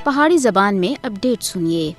پہاڑی زبان میں اپڈیٹ سنیے۔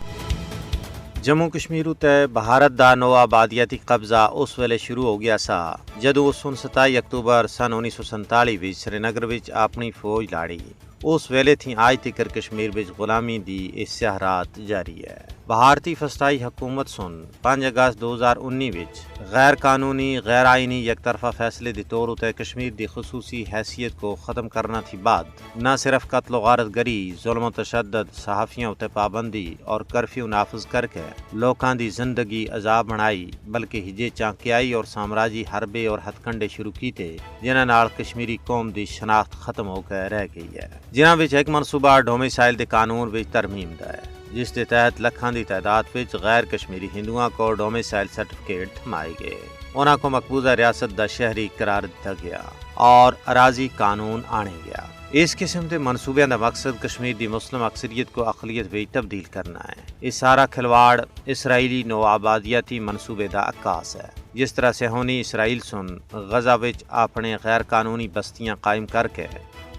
جموں کشمیر تے بھارت دا نو آبادیاتی قبضہ اس ویلے شروع ہو گیا سا جدوں اس 27 اکتوبر سن 1947 وچ سری نگر وچ اپنی فوج لاڑی۔ اس ویلے تھی آج تکر کشمیر وچ غلامی دی اس سیاحت جاری ہے۔ بھارتی فسطائی حکومت سن 5 اگست 2019 وچ غیر قانونی غیر آئینی یک طرفہ فیصلے دی طور تے کشمیر دی خصوصی حیثیت کو ختم کرنا تھی بعد نہ صرف قتل و غارت گری، ظلم و تشدد، صحافیوں تے پابندی اور کرفیو نافذ کر کے لوکاں دی زندگی عذاب بنائی، بلکہ ہجے چانکیائی اور سامراجی حربے اور ہتھ کنڈے شروع کیتے جنہاں نال کشمیری قوم دی شناخت ختم ہو کے رہ گئی ہے، جنہاں وچ ایک منصوبہ ڈومیسائل دے قانون وچ ترمیم دا ہے جس کے تحت لکھاں دی تعداد وچ غیر کشمیری ہندوؤں کو ڈومیسائل سرٹیفکیٹ تھمائے گئے، انہاں کو مقبوضہ ریاست دا شہری قرار دتا گیا اور اراضی قانون آنے گیا۔ اس قسم کے منصوبے کا مقصد کشمیر دی مسلم اکثریت کو اقلیت میں تبدیل کرنا ہے۔ یہ سارا کھلواڑ اسرائیلی نو آبادیاتی منصوبے دا عکاس ہے۔ جس طرح صہیونی اسرائیل سن غزہ وچ اپنے غیر قانونی بستیاں قائم کر کے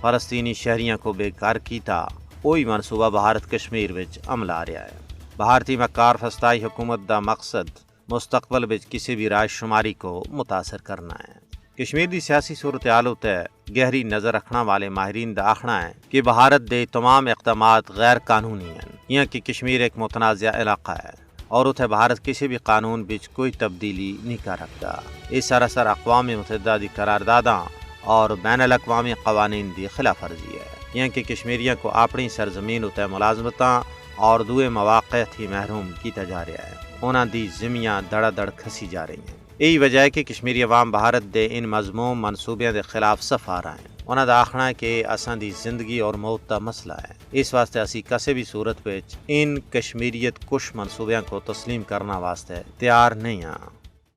فلسطینی شہریوں کو بے گھر کیتا، وہی منصوبہ بھارت کشمیر وچ عمل آ رہا ہے۔ بھارتی مکار فسطائی حکومت دا مقصد مستقبل وچ کسی بھی رائے شماری کو متاثر کرنا ہے۔ کشمیر دی سیاسی صورتحال تے گہری نظر رکھنا والے ماہرین دا آخنا ہے کہ بھارت دے تمام اقدامات غیر قانونی ہیں، یہاں کہ کشمیر ایک متنازع علاقہ ہے اور اتھے بھارت کسی بھی قانون بچ کوئی تبدیلی نہیں کر رکھتا۔ یہ سراسر اقوام متحدہ دی قرارداداں اور بین الاقوامی قوانین دی خلاف ورزی ہے، یہاں کہ کشمیریوں کو اپنی سرزمین اتھے ملازمتاں اور دوئے مواقع تھی محروم کیتا جا رہا ہے، انہاں دی زمیاں دڑا دڑ کھسی جا رہی ہیں۔ یہی وجہ ہے کہ کشمیری عوام بھارت دے ان مضموم منصوبے دے خلاف صف آ رہے ہیں۔ انہاں دا آخنا ہے کہ اساں دی زندگی اور موت دا مسئلہ ہے، اس واسطے اسی کسی بھی صورت وچ ان کشمیریت کش منصوبیاں کو تسلیم کرنا واسطے تیار نہیں ہاں۔